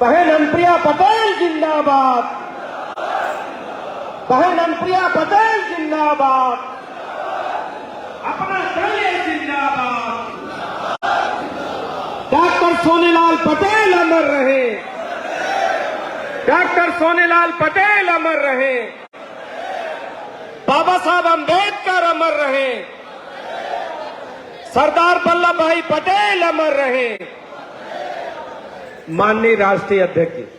बहन अनुप्रिया पटेल जिंदाबाद, बहन अनुप्रिया पटेल जिंदाबाद, अपना दल जिंदाबाद, डॉक्टर सोनेलाल पटेल अमर रहे, डॉक्टर सोनेलाल पटेल अमर रहे, बाबा साहब अंबेडकर अमर रहे, सरदार वल्लभ भाई पटेल अमर रहे। माननीय राष्ट्रीय अध्यक्ष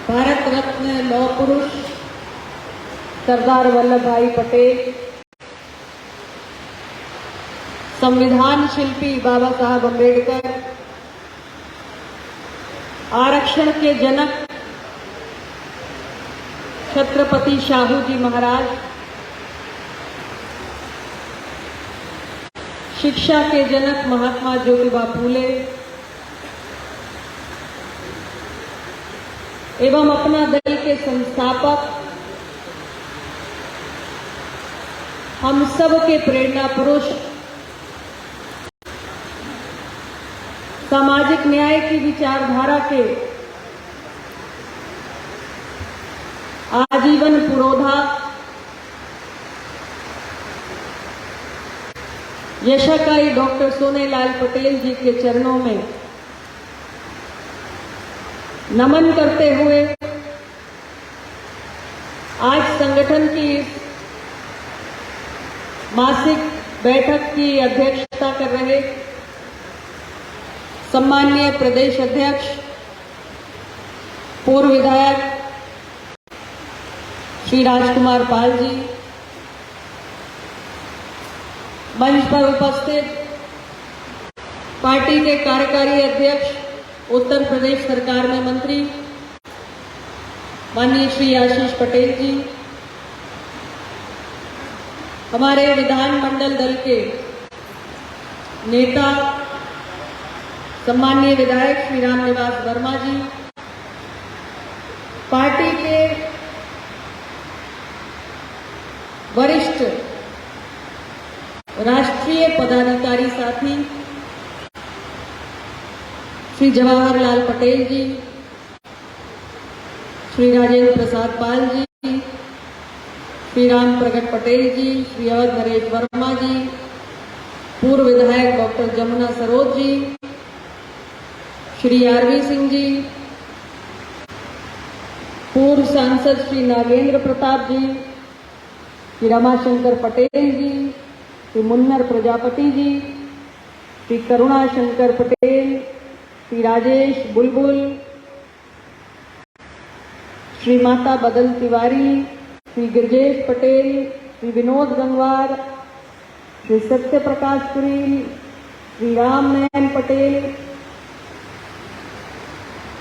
भारत रत्न लौह पुरुष सरदार वल्लभ भाई पटेल, संविधान शिल्पी बाबा साहब अंबेडकर, आरक्षण के जनक छत्रपति शाहू जी महाराज, शिक्षा के जनक महात्मा ज्योतिबा फूले एवं अपना दल के संस्थापक, हम सब के प्रेरणा पुरुष, सामाजिक न्याय की विचारधारा के आजीवन पुरोधा, यशस्वी डॉक्टर सोनेलाल पटेल जी के चरणों में नमन करते हुए आज संगठन की मासिक बैठक की अध्यक्षता कर रहे सम्माननीय प्रदेश अध्यक्ष पूर्व विधायक श्री राजकुमार पाल जी, मंच पर उपस्थित पार्टी के कार्यकारी अध्यक्ष उत्तर प्रदेश सरकार में मंत्री माननीय श्री आशीष पटेल जी, हमारे विधानमंडल दल के नेता सम्माननीय विधायक श्री रामनिवास वर्मा जी, पार्टी के वरिष्ठ राष्ट्रीय पदाधिकारी साथी श्री जवाहरलाल पटेल जी, श्री राजेंद्र प्रसाद पाल जी, श्री राम प्रगट पटेल जी, श्री अवध नरेश वर्मा जी, पूर्व विधायक डॉक्टर जमुना सरोज जी, श्री आरवी सिंह जी, पूर्व सांसद श्री नागेंद्र प्रताप जी, श्री रमाशंकर पटेल जी, श्री मुन्नर प्रजापति जी, श्री करुणा शंकर पटेल, श्री राजेश बुलबुल, श्री माता बदल तिवारी, श्री गिरजेश पटेल, श्री विनोद गंगवार, श्री सत्य प्रकाश पुरी, श्री राम नयन पटेल,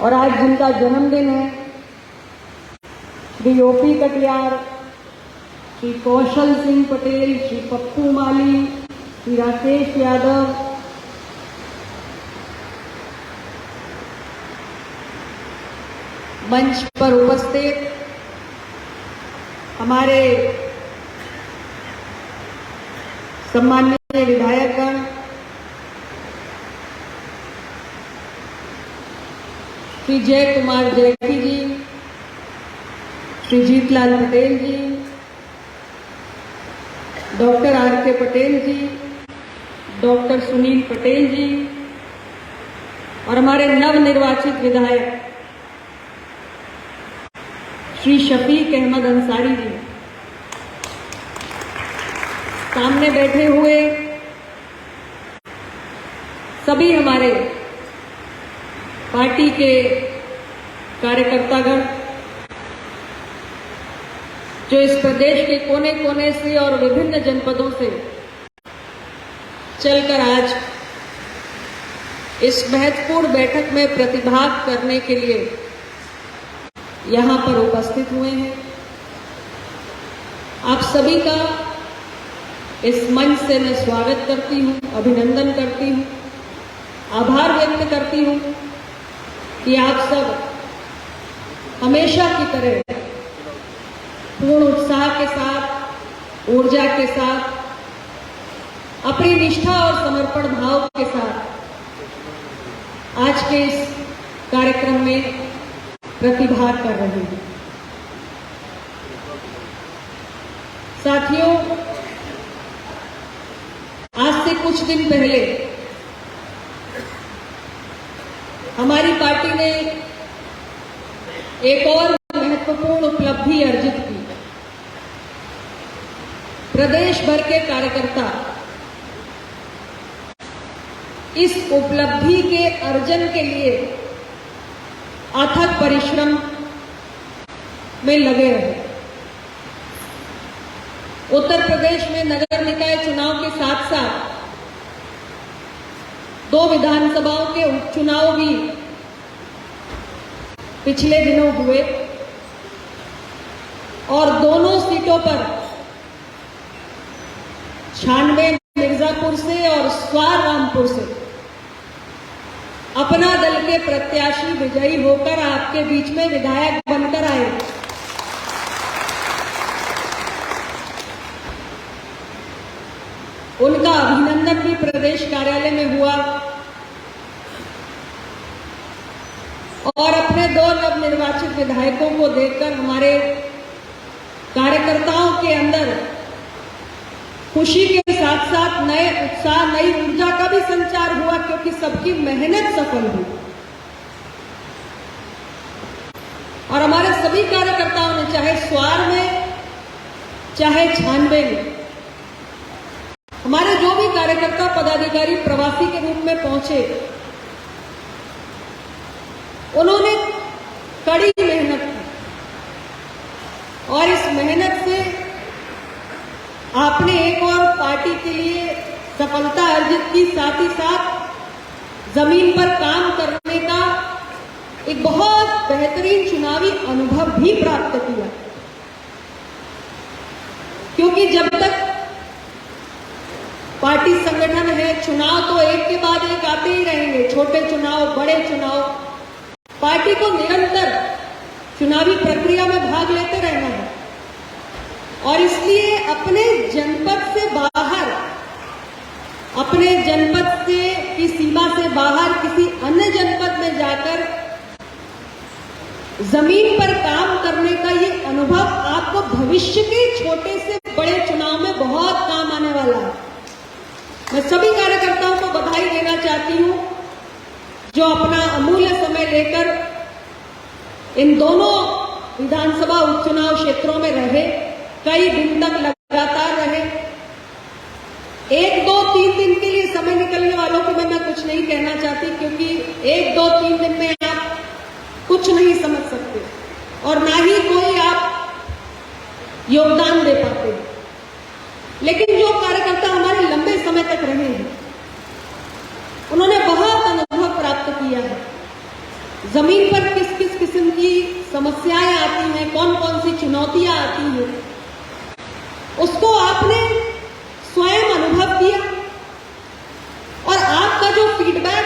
और आज जिनका जन्मदिन है श्री ओपी कटियार, श्री कौशल सिंह पटेल, श्री पप्पू माली, श्री राकेश यादव, मंच पर उपस्थित हमारे सम्माननीय विधायकगण, श्री जय कुमार जैकी जी, श्री जीतलाल पटेल जी, डॉक्टर आर के पटेल जी, डॉक्टर सुनील पटेल जी और हमारे नवनिर्वाचित विधायक श्री शफीक अहमद अंसारी जी, सामने बैठे हुए सभी हमारे पार्टी के कार्यकर्तागण जो इस प्रदेश के कोने कोने से और विभिन्न जनपदों से चलकर आज इस महत्वपूर्ण बैठक में प्रतिभाग करने के लिए यहां पर उपस्थित हुए हैं। सभी का इस मंच से मैं स्वागत करती हूँ, अभिनंदन करती हूँ, आभार व्यक्त करती हूँ कि आप सब हमेशा की तरह पूर्ण उत्साह के साथ, ऊर्जा के साथ, अपनी निष्ठा और समर्पण भाव के साथ आज के इस कार्यक्रम में प्रतिभाग कर रहे हैं। साथियों, आज से कुछ दिन पहले हमारी पार्टी ने एक और महत्वपूर्ण उपलब्धि अर्जित की। प्रदेश भर के कार्यकर्ता इस उपलब्धि के अर्जन के लिए अथक परिश्रम में लगे रहे। उत्तर प्रदेश में नगर निकाय चुनाव के साथ साथ 2 विधानसभाओं के उपचुनाव भी पिछले दिनों हुए और दोनों सीटों पर 96 मिर्जापुर से और स्वार रामपुर से अपना दल के प्रत्याशी विजयी होकर आपके बीच में विधायक बनकर आए। उनका अभिनंदन भी प्रदेश कार्यालय में हुआ और अपने 2 नवनिर्वाचित विधायकों को देखकर हमारे कार्यकर्ताओं के अंदर खुशी के साथ साथ नए उत्साह, नई ऊर्जा का भी संचार हुआ, क्योंकि सबकी मेहनत सफल हुई और हमारे सभी कार्यकर्ताओं ने, चाहे स्वार में चाहे 96 में, हमारे जो भी कार्यकर्ता पदाधिकारी प्रवासी के रूप में पहुंचे, उन्होंने कड़ी मेहनत की और इस मेहनत से आपने एक और पार्टी के लिए सफलता अर्जित की, साथ ही साथ जमीन पर काम करने का एक बहुत बेहतरीन चुनावी अनुभव भी प्राप्त किया। क्योंकि जब तक पार्टी संगठन है, चुनाव तो एक के बाद एक आते ही रहेंगे, छोटे चुनाव, बड़े चुनाव, पार्टी को निरंतर चुनावी प्रक्रिया में भाग लेते रहना है और इसलिए अपने जनपद से बाहर, अपने जनपद से की सीमा से बाहर किसी अन्य जनपद में जाकर जमीन पर काम करने का ये अनुभव आपको भविष्य के छोटे से बड़े चुनाव में बहुत काम आने वाला है। मैं सभी कार्यकर्ताओं को बधाई देना चाहती हूं जो अपना अमूल्य समय लेकर इन दोनों विधानसभा उपचुनाव क्षेत्रों में रहे, कई दिन तक लगातार रहे। 1, 2, 3 दिन के लिए समय निकलने वालों को मैं कुछ नहीं कहना चाहती, क्योंकि 1, 2, 3 दिन में आप कुछ नहीं समझ सकते और ना ही कोई आप योगदान दे पाते। लेकिन जो कार्यकर्ता हमारे लंबे समय तक रहे हैं, उन्होंने बहुत अनुभव प्राप्त किया है। जमीन पर किस किस किस्म की समस्याएं आती हैं, कौन कौन सी चुनौतियां आती हैं, उसको आपने स्वयं अनुभव किया और आपका जो फीडबैक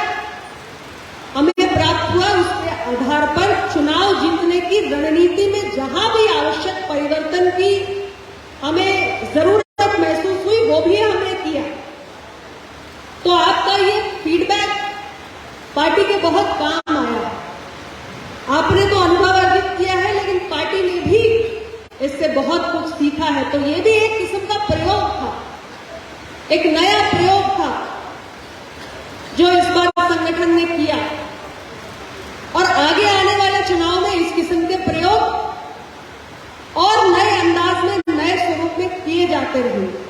हमें प्राप्त हुआ, उसके आधार पर चुनाव जीतने की रणनीति में जहां भी आवश्यक परिवर्तन की हमें जरूरत महसूस हुई, वो भी हमने किया। तो आपका ये फीडबैक पार्टी के बहुत काम आया। आपने तो अनुभव अर्जित किया है, लेकिन पार्टी ने भी इससे बहुत कुछ सीखा है। तो ये भी एक किस्म का प्रयोग था, एक नया प्रयोग था जो इस बार संगठन ने किया और आगे आने वाले चुनाव में इस किस्म के प्रयोग और नए अंदाज में, नए स्वरूप में किए जाते रहेंगे।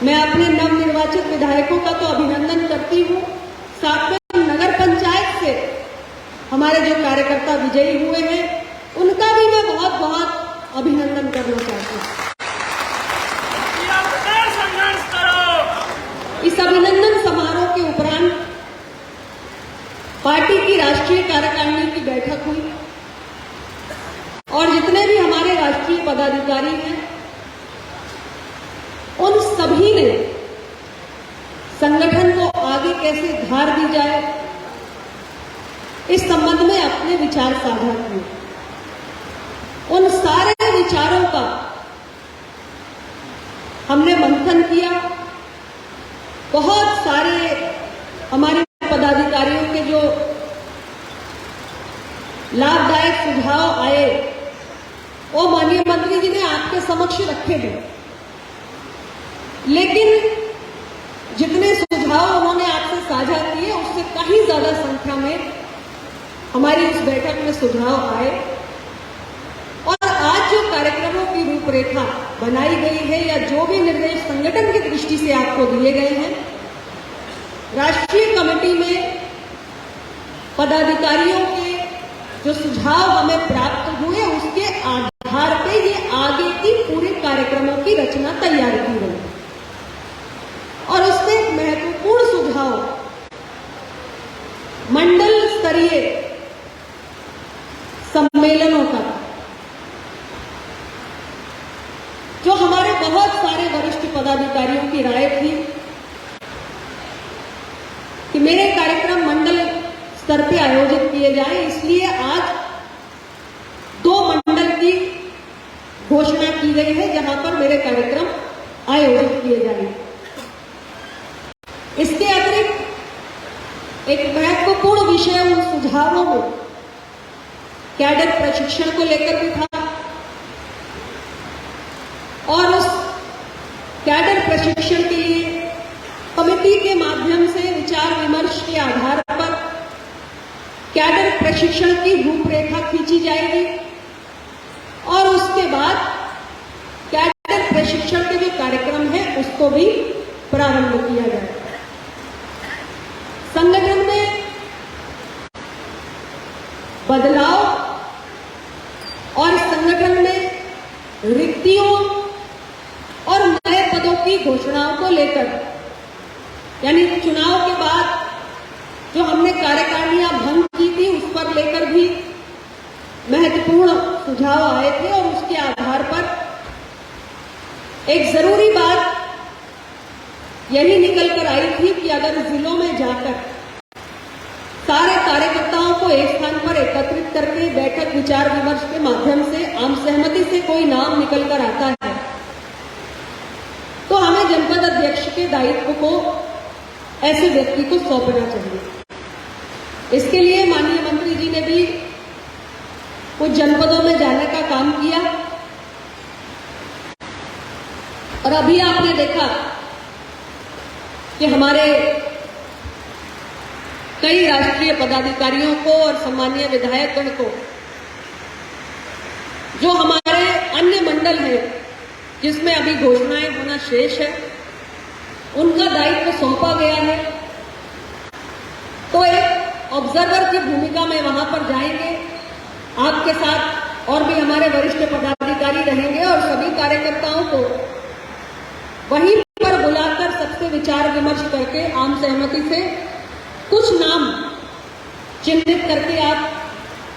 मैं अपने नवनिर्वाचित विधायकों का तो अभिनंदन करती हूँ, साथ में नगर पंचायत से हमारे जो कार्यकर्ता विजयी हुए हैं, उनका भी मैं बहुत बहुत अभिनंदन करना चाहती हूँ। इस अभिनंदन समारोह के उपरांत पार्टी की राष्ट्रीय कार्यकारिणी की बैठक हुई और जितने भी हमारे राष्ट्रीय पदाधिकारी हैं, उन सभी ने संगठन को आगे कैसे धार दी जाए, इस संबंध में अपने विचार साझा किए। उन सारे विचारों का हमने मंथन किया। बहुत सारे हमारे पदाधिकारियों के जो लाभदायक सुझाव आए, वो माननीय मंत्री जी ने आपके समक्ष रखे थे, लेकिन जितने सुझाव उन्होंने आपसे साझा किए, उससे कहीं ज्यादा संख्या में हमारी इस बैठक में सुझाव आए। और आज जो कार्यक्रमों की रूपरेखा बनाई गई है या जो भी निर्देश संगठन की दृष्टि से आपको दिए गए हैं, राष्ट्रीय कमेटी में पदाधिकारियों के जो सुझाव हमें प्राप्त हुए, उसके आधार पे ये आगे की पूरे कार्यक्रमों की रचना तैयार की गई। और उसमें एक महत्वपूर्ण सुझाव मंडल स्तरीय सम्मेलनों का, जो हमारे बहुत सारे वरिष्ठ पदाधिकारियों की राय थी कि मेरे कार्यक्रम मंडल स्तर पे आयोजित किए जाएं, इसलिए आज 2 मंडल की घोषणा की गई है जहां पर मेरे कार्यक्रम आयोजित किए जाएंगे। इसके अतिरिक्त एक महत्वपूर्ण विषय उन सुझावों में कैडर प्रशिक्षण को लेकर भी था, और उस कैडर प्रशिक्षण के लिए कमेटी के माध्यम से विचार विमर्श के आधार पर कैडर प्रशिक्षण की रूपरेखा खींची जाएगी, और उसके बाद कैडर प्रशिक्षण के जो कार्यक्रम है उसको भी प्रारंभ किया जाएगा। संगठन में बदलाव और संगठन में रिक्तियों और नए पदों की घोषणाओं को लेकर, यानी चुनाव के बाद जो हमने कार्यकारिणियां भंग की थी, उस पर लेकर भी महत्वपूर्ण सुझाव आए थे। और उसके आधार पर एक जरूरी बात यही निकल कर आई थी कि अगर जिलों में जाकर सारे कार्यकर्ताओं को एक स्थान पर एकत्रित करके बैठक विचार विमर्श के माध्यम से आम सहमति से कोई नाम निकल कर आता है, तो हमें जनपद अध्यक्ष के दायित्व को ऐसे व्यक्ति को सौंपना चाहिए। इसके लिए माननीय मंत्री जी ने भी कुछ जनपदों में जाने का काम किया, और अभी आपने देखा कि हमारे कई राष्ट्रीय पदाधिकारियों को और सम्मानीय विधायकगण को जो हमारे अन्य मंडल हैं जिसमें अभी घोषणाएं होना शेष है, उनका दायित्व सौंपा गया है। तो एक ऑब्जर्वर की भूमिका में वहां पर जाएंगे, आपके साथ और भी हमारे वरिष्ठ पदाधिकारी रहेंगे, और सभी कार्यकर्ताओं को वहीं पर बुलाकर सबसे विचार विमर्श करके आम सहमति से कुछ नाम चिन्हित करके आप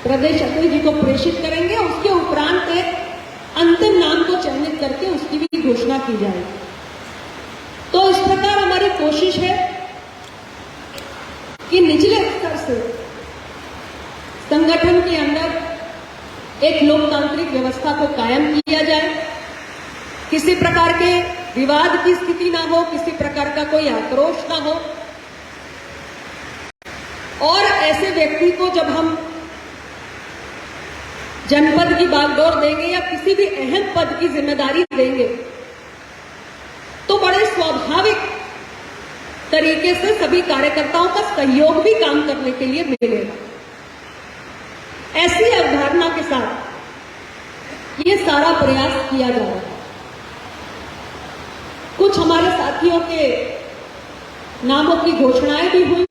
प्रदेश अध्यक्ष जी को प्रेषित करेंगे। उसके उपरांत एक अंतिम नाम को चयनित करके उसकी भी घोषणा की जाएगी। तो इस प्रकार हमारी कोशिश है कि निचले स्तर से संगठन के अंदर एक लोकतांत्रिक व्यवस्था को कायम किया जाए, किसी प्रकार के विवाद की स्थिति ना हो, किसी प्रकार का कोई आक्रोश ना हो, और ऐसे व्यक्ति को जब हम जनपद की बागडोर देंगे या किसी भी अहम पद की जिम्मेदारी देंगे, तो बड़े स्वाभाविक तरीके से सभी कार्यकर्ताओं का सहयोग भी काम करने के लिए मिलेगा। ऐसी अवधारणा के साथ ये सारा प्रयास किया जा रहा है। कुछ हमारे साथियों के नामों की घोषणाएं भी हुई,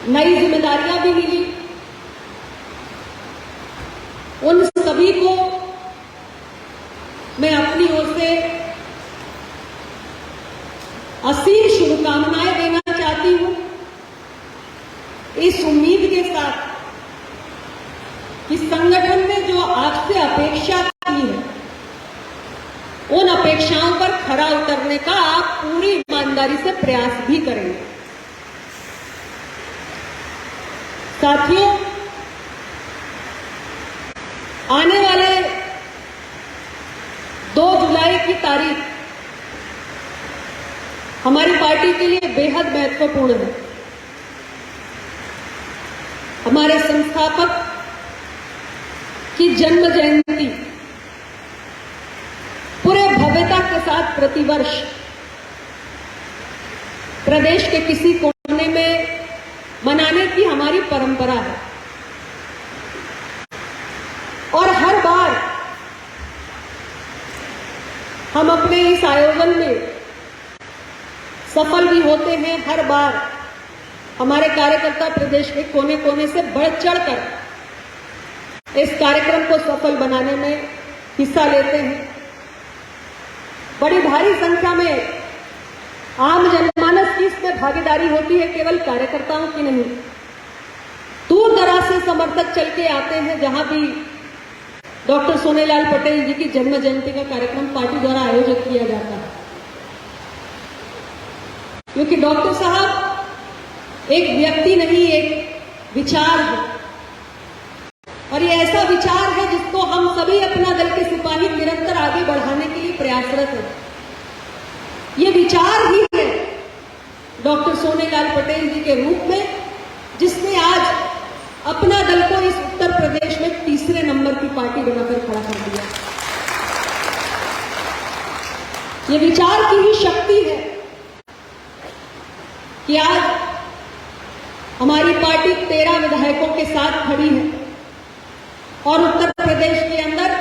नई जिम्मेदारियां भी मिली। उन सभी को मैं अपनी ओर से असीम शुभकामनाएं देना चाहती हूं, इस उम्मीद के साथ कि संगठन में जो आज आपसे अपेक्षा की है, उन अपेक्षाओं पर खरा उतरने का आप पूरी ईमानदारी से प्रयास भी करेंगे। साथियों, आने वाले 2 जुलाई की तारीख हमारी पार्टी के लिए बेहद महत्वपूर्ण है। हमारे संस्थापक की जन्म जयंती पूरे भव्यता के साथ प्रतिवर्ष प्रदेश के किसी कोने में मनाने की हमारी परंपरा है और हर बार हम अपने इस आयोजन में सफल भी होते हैं। हर बार हमारे कार्यकर्ता प्रदेश के कोने कोने से बढ़ चढ़कर इस कार्यक्रम को सफल बनाने में हिस्सा लेते हैं। बड़ी भारी संख्या में आम जनमानस की इसमें भागीदारी होती है, केवल कार्यकर्ताओं की नहीं। दूर दराज से समर्थक चल के आते हैं। जहां भी डॉक्टर सोनेलाल पटेल जी की जन्म जयंती का कार्यक्रम पार्टी द्वारा आयोजित किया जाता है, क्योंकि डॉक्टर साहब एक व्यक्ति नहीं, एक विचार है और ये ऐसा विचार है जिसको हम सभी अपना दल के सिपाही निरंतर आगे बढ़ाने के लिए प्रयासरत हैं। ये विचार ही है डॉक्टर सोनेलाल पटेल जी के रूप में, जिसने आज अपना दल को इस उत्तर प्रदेश में तीसरे नंबर की पार्टी बनाकर खड़ा कर दिया। ये विचार की ही शक्ति है कि आज हमारी पार्टी 13 विधायकों के साथ खड़ी है और उत्तर प्रदेश के अंदर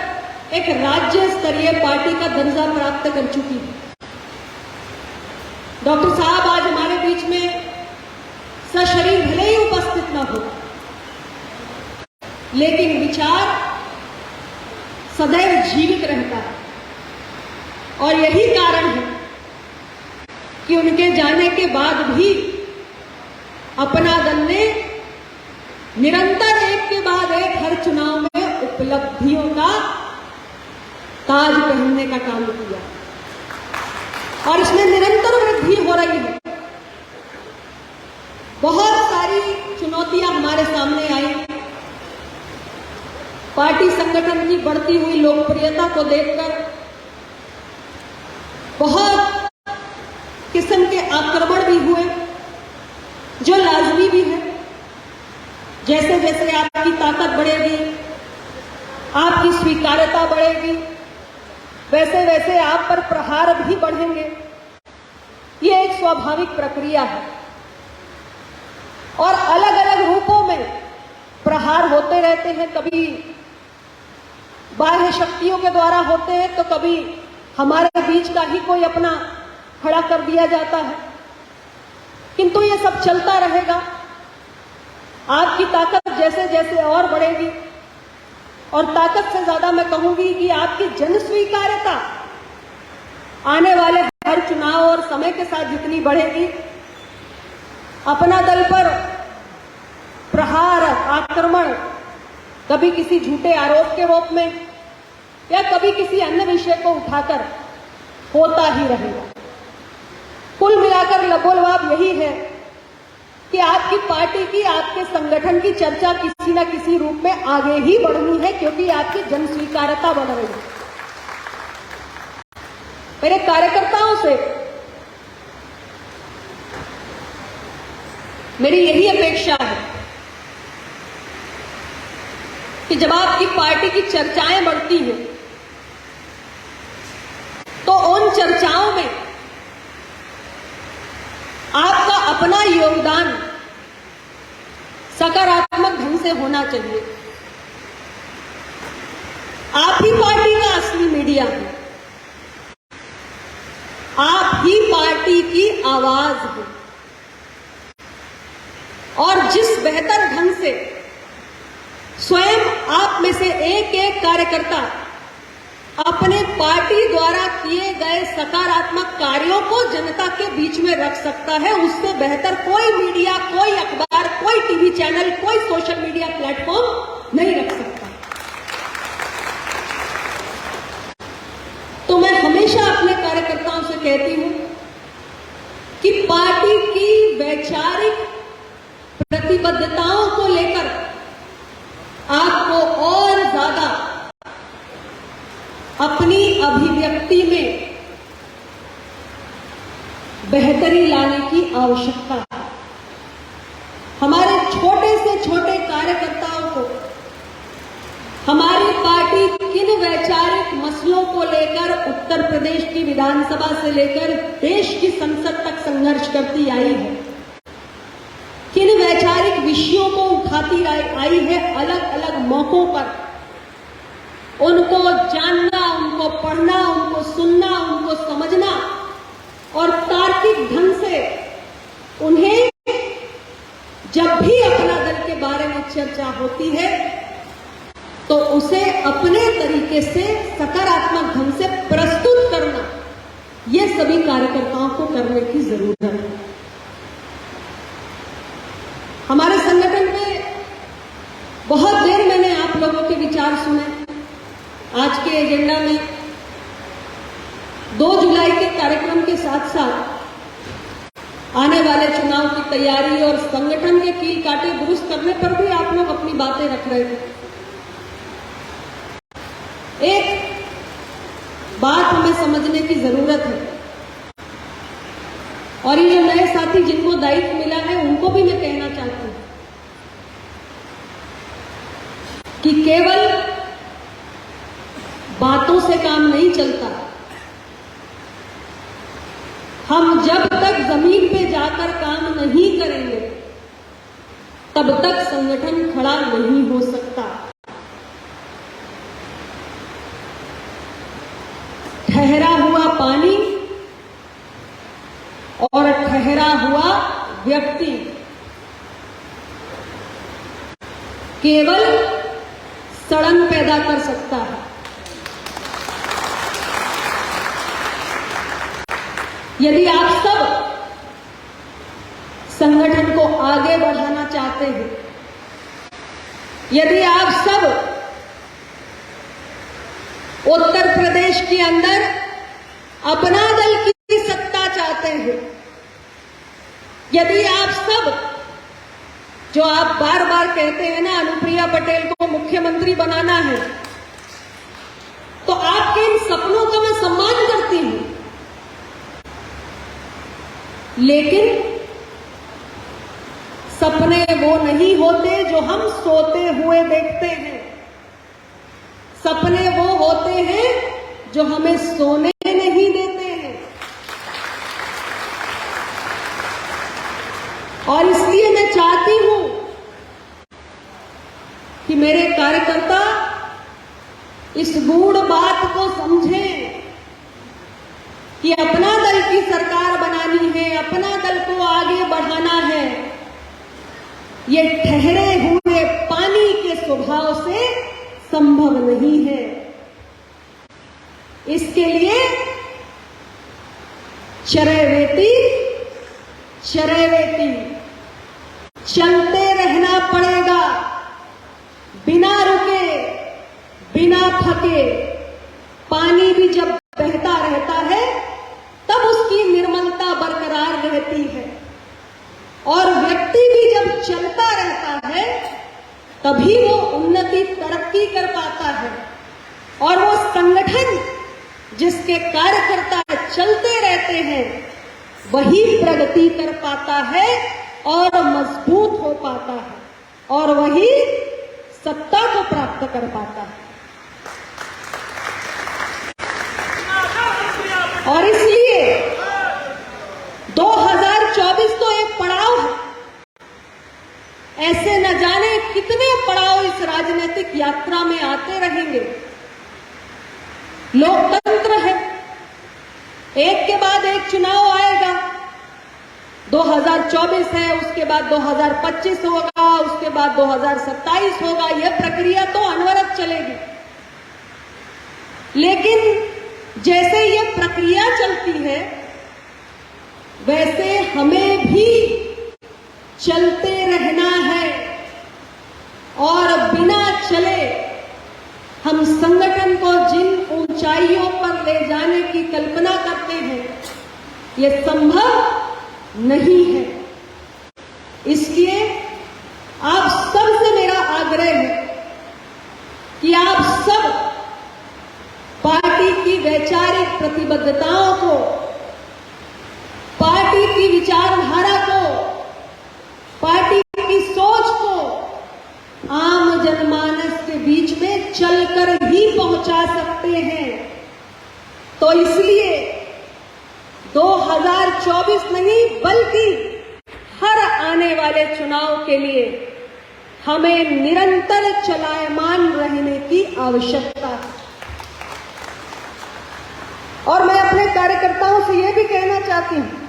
एक राज्य स्तरीय पार्टी का दर्जा प्राप्त कर चुकी है। डॉक्टर साहब आज हमारे बीच में सशरीर भले ही उपस्थित न हो, लेकिन विचार सदैव जीवित रहता है और यही कारण है कि उनके जाने के बाद भी अपना दल ने निरंतर एक के बाद एक हर चुनाव में उपलब्धियों का ताज पहनने का काम किया और इसमें निरंतर वृद्धि हो रही है। बहुत सारी चुनौतियां हमारे सामने आई। पार्टी संगठन की बढ़ती हुई लोकप्रियता को देखकर बहुत किस्म के आक्रमण भी हुए, जो लाजमी भी है। जैसे जैसे आपकी ताकत बढ़ेगी, आपकी स्वीकार्यता बढ़ेगी, वैसे वैसे आप पर प्रहार भी बढ़ेंगे। ये एक स्वाभाविक प्रक्रिया है और अलग अलग रूपों में प्रहार होते रहते हैं। कभी बाह्य शक्तियों के द्वारा होते हैं तो कभी हमारे बीच का ही कोई अपना खड़ा कर दिया जाता है, किंतु ये सब चलता रहेगा। आपकी ताकत जैसे जैसे और बढ़ेगी और ताकत से ज्यादा मैं कहूंगी कि आपकी जन स्वीकार्यता आने वाले हर चुनाव और समय के साथ जितनी बढ़ेगी, अपना दल पर प्रहार, आक्रमण कभी किसी झूठे आरोप के रूप में या कभी किसी अन्य विषय को उठाकर होता ही रहेगा। कुल मिलाकर लबोलवाब यही है कि आपकी पार्टी की, आपके संगठन की चर्चा किसी न किसी रूप में आगे ही बढ़नी है, क्योंकि आपकी जन स्वीकार्यता बढ़ रही है। मेरे कार्यकर्ताओं से मेरी यही अपेक्षा है कि जब आपकी पार्टी की चर्चाएं बढ़ती हैं तो उन चर्चाओं में आपका अपना योगदान सकारात्मक ढंग से होना चाहिए। आप ही पार्टी का असली मीडिया है, आप ही पार्टी की आवाज है और जिस बेहतर ढंग से स्वयं आप में से एक एक कार्यकर्ता अपने पार्टी द्वारा किए गए सकारात्मक कार्यों को जनता के बीच में रख सकता है, उससे बेहतर कोई मीडिया, कोई अखबार, कोई टीवी चैनल, कोई सोशल मीडिया प्लेटफॉर्म नहीं रख सकता। कहती हूं कि पार्टी की वैचारिक प्रतिबद्धताओं को लेकर आपको और ज्यादा अपनी अभिव्यक्ति में बेहतरी लाने की आवश्यकता है। हमारे छोटे से छोटे कार्यकर्ताओं को हमारी पार्टी किन वैचारिक मसलों को लेकर उत्तर प्रदेश की विधानसभा से लेकर देश की संसद तक संघर्ष करती आई है, किन वैचारिक विषयों को उठाती आई है, अलग अलग मौकों पर उनको जानना, उनको पढ़ना, उनको सुनना, उनको समझना और तार्किक ढंग से उन्हें जब भी अपना दल के बारे में चर्चा होती है तो उसे अपने तरीके से सकारात्मक ढंग से प्रस्तुत करना, ये सभी कार्यकर्ताओं को करने की जरूरत है। हमारे संगठन में बहुत देर मैंने आप लोगों के विचार सुने। आज के एजेंडा में 2 जुलाई के कार्यक्रम के साथ साथ आने वाले चुनाव की तैयारी और संगठन के कील काटे दुरुस्त करने पर भी आप लोग अपनी बातें रख रहे थे। एक बात हमें समझने की जरूरत है और ये जो नए साथी जिनको दायित्व मिला है उनको भी मैं कहना चाहती हूं कि केवल बातों से काम नहीं चलता। हम जब तक जमीन पे जाकर काम नहीं करेंगे तब तक संगठन खड़ा नहीं हो सकता। ठहरा हुआ पानी और ठहरा हुआ व्यक्ति केवल सड़न पैदा कर सकता है। यदि आप सब संगठन को आगे बढ़ाना चाहते हैं, यदि आप सब उत्तर प्रदेश के अंदर अपना दल की सत्ता चाहते हैं, यदि आप सब जो आप बार बार कहते हैं ना अनुप्रिया पटेल को मुख्यमंत्री बनाना है, तो आपके इन सपनों का मैं सम्मान करती हूं, लेकिन सपने वो नहीं होते जो हम सोते हुए देखते हैं। सपने वो होते हैं जो हमें सोने नहीं देते हैं। और इसलिए मैं चाहती हूं कि मेरे कार्यकर्ता इस गूढ़ बात को समझें कि अपना दल की सरकार बनानी है, अपना दल को आगे बढ़ाना है, ये ठहरे हुए पानी के स्वभाव से संभव नहीं है। इसके लिए चरैवेती चलते रहना पड़ेगा, बिना रुके, बिना थके। पानी भी जब बहता रहता है तब उसकी निर्मलता बरकरार रहती है और व्यक्ति भी जब चलता रहता है तभी वो उन्नति तरक्की कर पाता है और वो संगठन जिसके कार्यकर्ता चलते रहते हैं वही प्रगति कर पाता है और मजबूत हो पाता है और वही सत्ता को प्राप्त कर पाता है। और इसलिए 2024 तो एक पड़ाव है। ऐसे न जाने कितने पड़ाव इस राजनीतिक यात्रा में आते रहेंगे। लोकतंत्र है, एक के बाद एक चुनाव आएगा। 2024 है, उसके बाद 2025 होगा, उसके बाद 2027 होगा। यह प्रक्रिया तो अनवरत चलेगी। लेकिन जैसे ये प्रक्रिया चलती है वैसे हमें भी चलते रहना है और बिना चले हम संगठन को जिन ऊंचाइयों पर ले जाने की कल्पना करते हैं ये संभव नहीं है। इसलिए आप सबसे मेरा आग्रह है कि आप सब पार्टी की वैचारिक प्रतिबद्धताओं को, पार्टी की विचारधारा को, पार्टी की सोच को आम जनमानस के बीच में चलकर ही पहुंचा सकते हैं। तो इसलिए 2024 नहीं बल्कि हर आने वाले चुनाव के लिए हमें निरंतर चलायमान रहने की आवश्यकता है। और मैं अपने कार्यकर्ताओं से यह भी कहना चाहती हूं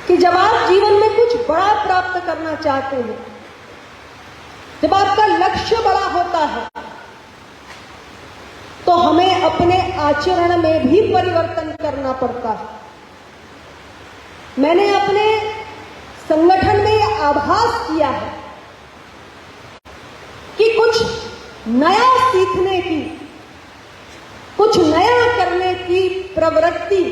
कि जब आप जीवन में कुछ बड़ा प्राप्त करना चाहते हैं, जब आपका लक्ष्य बड़ा होता है, तो हमें अपने आचरण में भी परिवर्तन करना पड़ता है। मैंने अपने संगठन में यह आभास किया है कि कुछ नया सीखने की, कुछ नया करने की प्रवृत्ति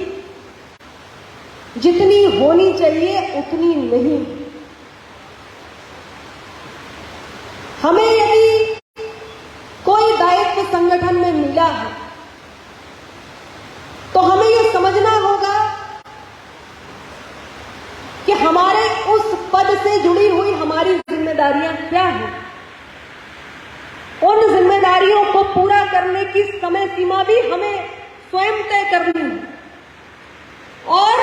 जितनी होनी चाहिए उतनी नहीं। हमें यदि कोई दायित्व संगठन में मिला है तो हमें यह समझना होगा कि हमारे उस पद से जुड़ी हुई हमारी जिम्मेदारियां क्या हैं। उन जिम्मेदारियों को पूरा करने की समय सीमा भी हमें स्वयं तय करनी है और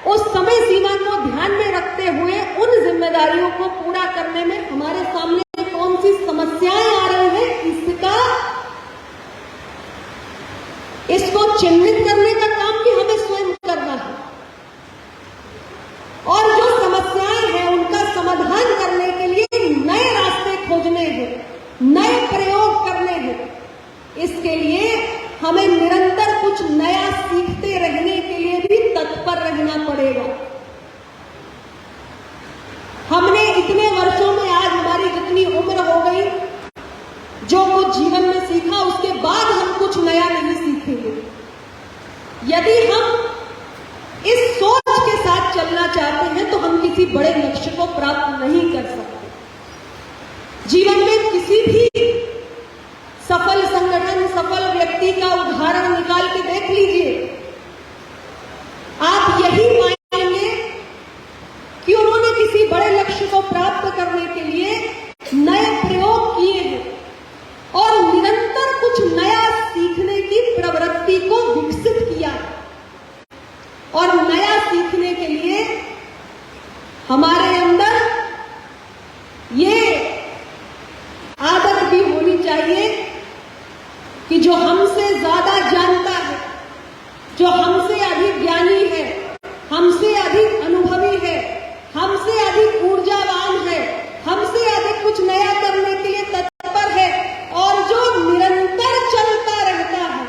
उस समय सीमा को ध्यान में रखते हुए उन जिम्मेदारियों को पूरा करने में हमारे सामने कौन सी समस्याएं आ रही हैं, इसको चिन्हित करने का काम भी हमें स्वयं करना है। और जो समस्याएं हैं उनका समाधान करने के लिए नए रास्ते खोजने हैं, नए प्रयोग करने हैं। इसके लिए हमें निरंतर कुछ नया सीखते रहने के लिए भी तत्पर रहना पड़ेगा। हमने इतने वर्षों में, आज हमारी जितनी उम्र हो गई, जो कुछ जीवन में सीखा उसके बाद हम कुछ नया नहीं सीखेंगे। यदि हम इस सोच के साथ चलना चाहते हैं तो हम किसी बड़े लक्ष्य को प्राप्त नहीं कर सकते। जीवन में किसी भी सफल संगठन, सफल व्यक्ति का उदाहरण निकाल के देख लीजिए, आप यही पाएंगे कि उन्होंने किसी बड़े लक्ष्य को प्राप्त करने के लिए नए प्रयोग किए हैं और निरंतर कुछ नया सीखने की प्रवृत्ति को विकसित किया है। और नया सीखने के लिए हमारे अंदर ये आदत भी होनी चाहिए कि जो हमसे ज्यादा जानता है, जो हमसे अधिक ज्ञानी है, हमसे अधिक अनुभवी है, हमसे अधिक ऊर्जावान है, हमसे अधिक कुछ नया करने के लिए तत्पर है और जो निरंतर चलता रहता है,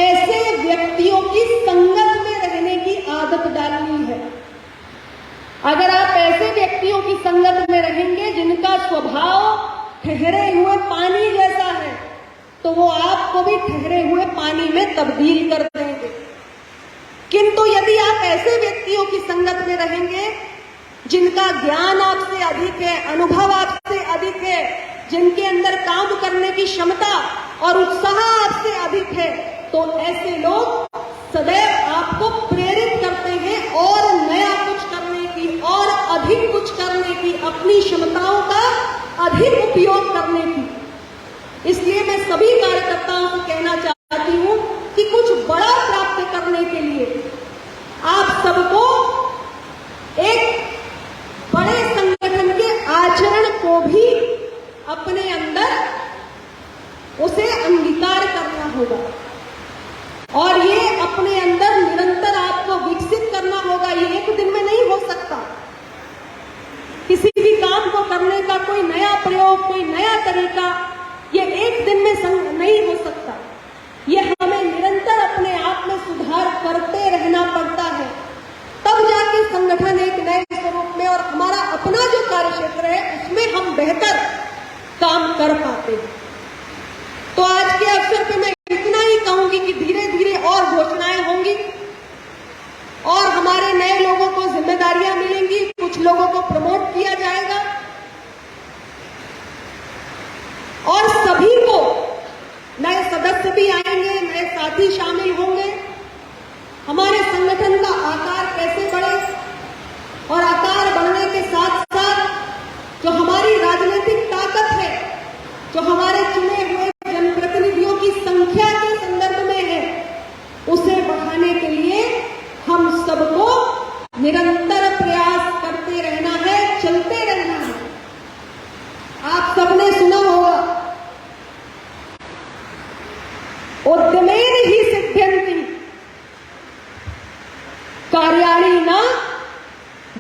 ऐसे व्यक्तियों की संगत में रहने की आदत डालनी है। अगर आप ऐसे व्यक्तियों की संगत में रहेंगे जिनका स्वभाव ठहरे हुए पानी जैसा है, तो वो आपको भी ठहरे हुए पानी में तब्दील कर देंगे। किंतु यदि आप ऐसे व्यक्तियों की संगत में रहेंगे जिनका ज्ञान आपसे अधिक है, अनुभव आपसे अधिक है, जिनके अंदर काम करने की क्षमता और उत्साह आपसे अधिक है, तो ऐसे लोग सदैव आपको प्रेरित करते हैं और नया कुछ करने की और अधिक कुछ करने की, अपनी क्षमताओं का अधिक उपयोग करने की। इसलिए मैं सभी कार्यकर्ताओं को कहना चाहती हूं कि कुछ बड़ा प्राप्त करने के लिए आप सबको एक बड़े संगठन के आचरण को भी अपने अंदर उसे अंगीकार करना होगा और ये अपने अंदर निरंतर आपको विकसित करना होगा। ये एक दिन में नहीं हो सकता। किसी भी काम को करने का कोई नया प्रयोग, कोई नया तरीका ये एक दिन में नहीं हो सकता। ये हमें निरंतर अपने आप में सुधार करते रहना पड़ता है, तब जाके संगठन एक नए स्वरूप में और हमारा अपना जो कार्य क्षेत्र है उसमें हम बेहतर काम कर पाते हैं। तो आज के अवसर पे मैं इतना ही कहूंगी कि जाएगा और सभी को, नए सदस्य भी आएंगे, नए साथी शामिल होंगे। हमारे संगठन का आकार कैसे बढ़े और आकार बढ़ने के साथ साथ जो हमारी राजनीतिक ताकत है, जो हमारे चुने हुए जनप्रतिनिधियों की संख्या के संदर्भ में है, उसे बढ़ाने के लिए हम सबको निरंतर प्रयास करते रहना है, चलते रहना है। आप सबने सुना होगा, उद्यमेन ही सिद्ध्यन्ति कार्याणि न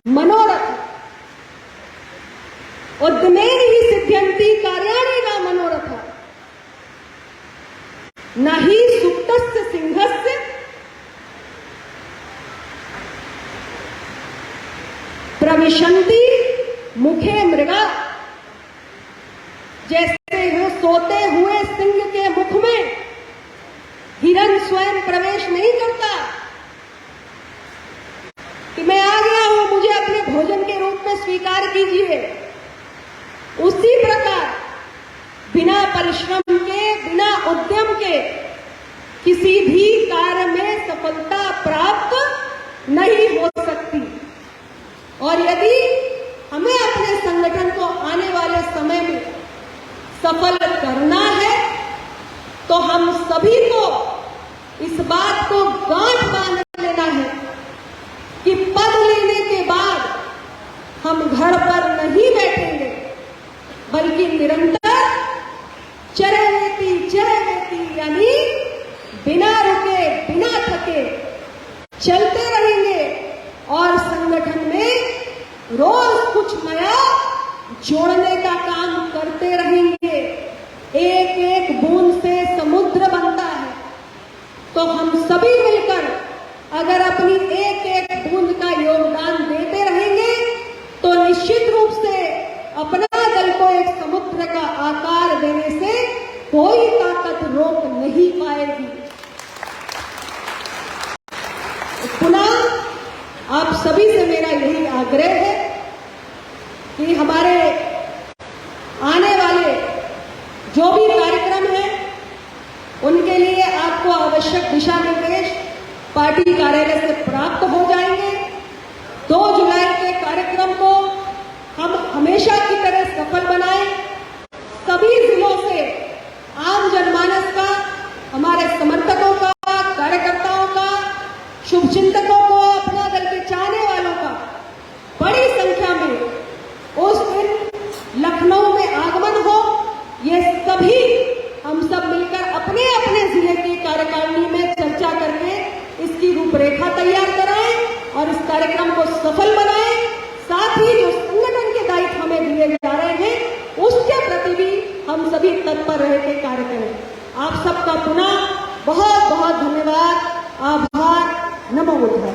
मनोरथ। उद्यमेन ही सिद्ध्यन्ति कार्याणि न मनोरथ। न ही सुप्तस्य सिंहस्य प्रविशन्ति मुखे मृगा। जैसे वो सोते हुए सिंह के मुख में हिरण स्वयं प्रवेश नहीं करता कि मैं आ गया हूं, मुझे अपने भोजन के रूप में स्वीकार कीजिए, उसी प्रकार बिना परिश्रम के, बिना उद्यम के किसी भी कार्य में सफलता प्राप्त नहीं हो सकती। और यदि हमें अपने संगठन को आने वाले समय में सफल करना है तो हम सभी को इस बात को गांठ बांध लेना है कि पद लेने के बाद हम घर पर नहीं बैठेंगे, बल्कि निरंतर चरवेती यानी बिना रुके, बिना थके चलते रहेंगे और संगठन में रोज कुछ नया जोड़ने का काम करते रहेंगे। एक एक बूंद से समुद्र बनता है, तो हम सभी मिलकर अगर अपनी एक एक बूंद का योगदान देते रहेंगे तो निश्चित रूप से अपना दल को एक समुद्र का आकार देने से कोई ताकत रोक नहीं पाएगी। पुनः आप सभी से मेरा यही आग्रह है कि हमारे आने वाले जो भी कार्यक्रम हैं उनके लिए आपको आवश्यक दिशा निर्देश पार्टी कार्यालय से प्राप्त हो जाएंगे। 2 जुलाई के कार्यक्रम को हम हमेशा की तरह सफल बनाएं। सभी जिलों से आम जनमानस का, हमारे समर्थकों का, कार्यकर्ताओं का, शुभचिंतकों को, अपना दल के चाहने वालों का बड़ी संख्या में उस दिन लखनऊ में आगमन हो। ये सभी हम सब मिलकर अपने अपने जिले की कार्यकारिणी में चर्चा करके इसकी रूपरेखा तैयार कराएं और इस कार्यक्रम को सफल बनाएं। साथ ही जो संगठन के दायित्व हमें दिए जा रहे हैं उसके प्रति भी हम सभी तत्पर रह के कार्य करें। आप सबका पुनः बहुत बहुत धन्यवाद, आभार, नमो बुद्धाय।